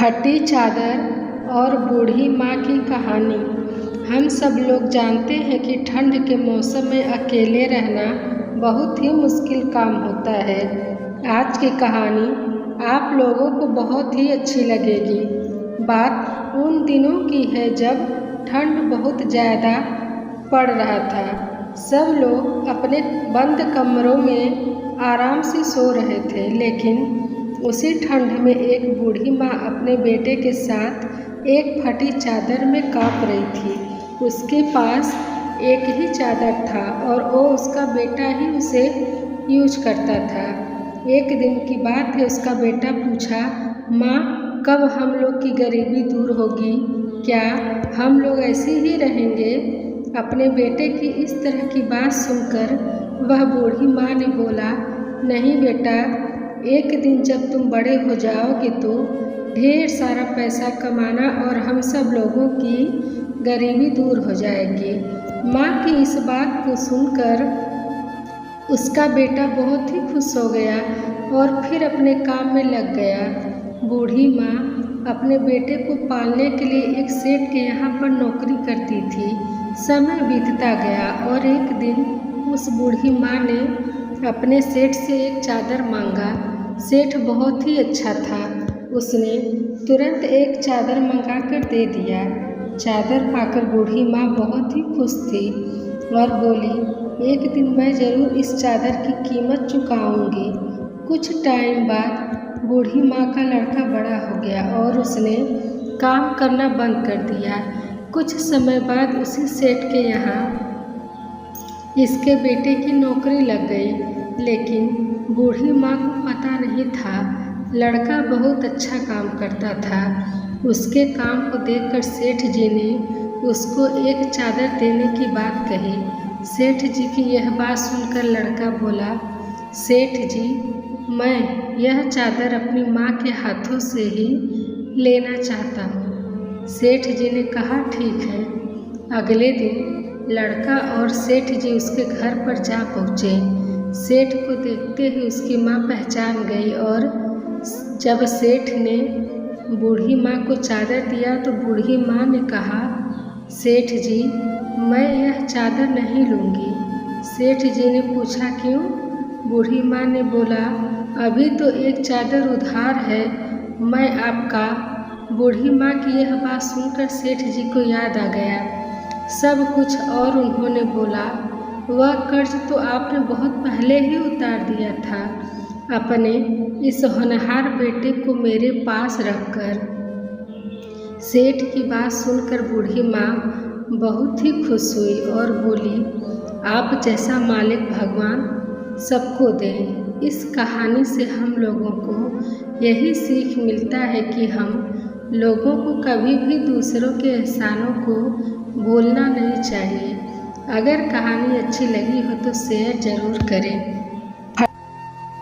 फटी चादर और बूढ़ी माँ की कहानी। हम सब लोग जानते हैं कि ठंड के मौसम में अकेले रहना बहुत ही मुश्किल काम होता है। आज की कहानी आप लोगों को बहुत ही अच्छी लगेगी। बात उन दिनों की है जब ठंड बहुत ज़्यादा पड़ रहा था। सब लोग अपने बंद कमरों में आराम से सो रहे थे, लेकिन उसी ठंड में एक बूढ़ी माँ अपने बेटे के साथ एक फटी चादर में काँप रही थी। उसके पास एक ही चादर था और वो उसका बेटा ही उसे यूज करता था। एक दिन की बात है, उसका बेटा पूछा, माँ कब हम लोग की गरीबी दूर होगी? क्या हम लोग ऐसे ही रहेंगे? अपने बेटे की इस तरह की बात सुनकर वह बूढ़ी माँ ने बोला, नहीं बेटा, एक दिन जब तुम बड़े हो जाओगे तो ढेर सारा पैसा कमाना और हम सब लोगों की गरीबी दूर हो जाएगी। माँ की इस बात को सुनकर उसका बेटा बहुत ही खुश हो गया और फिर अपने काम में लग गया। बूढ़ी माँ अपने बेटे को पालने के लिए एक सेठ के यहाँ पर नौकरी करती थी। समय बीतता गया और एक दिन उस बूढ़ी माँ ने अपने सेठ से एक चादर मांगा। सेठ बहुत ही अच्छा था, उसने तुरंत एक चादर मंगा कर दे दिया। चादर पाकर बूढ़ी माँ बहुत ही खुश थी और बोली, एक दिन मैं ज़रूर इस चादर की कीमत चुकाऊंगी। कुछ टाइम बाद बूढ़ी माँ का लड़का बड़ा हो गया और उसने काम करना बंद कर दिया। कुछ समय बाद उसी सेठ के यहाँ इसके बेटे की नौकरी लग गई, लेकिन बूढ़ी माँ को पता नहीं था लड़का बहुत अच्छा काम करता था। उसके काम को देखकर सेठ जी ने उसको एक चादर देने की बात कही। सेठ जी की यह बात सुनकर लड़का बोला, सेठ जी, मैं यह चादर अपनी माँ के हाथों से ही लेना चाहता हूँ। सेठ जी ने कहा, ठीक है। अगले दिन लड़का और सेठ जी उसके घर पर जा पहुँचे। सेठ को देखते ही उसकी माँ पहचान गई और जब सेठ ने बूढ़ी माँ को चादर दिया तो बूढ़ी माँ ने कहा, सेठ जी, मैं यह चादर नहीं लूँगी। सेठ जी ने पूछा, क्यों? बूढ़ी माँ ने बोला, अभी तो एक चादर उधार है, मैं आपका। बूढ़ी माँ की यह बात सुनकर सेठ जी को याद आ गया सब कुछ और उन्होंने बोला, वह कर्ज तो आपने बहुत पहले ही उतार दिया था। अपने इस होनहार बेटे को मेरे पास रखकर। सेठ की बात सुनकर बूढ़ी माँ बहुत ही खुश हुई और बोली, आप जैसा मालिक भगवान सबको दें। इस कहानी से हम लोगों को यही सीख मिलता है कि हम लोगों को कभी भी दूसरों के एहसानों को भूलना नहीं चाहिए। अगर कहानी अच्छी लगी हो तो शेयर ज़रूर करें।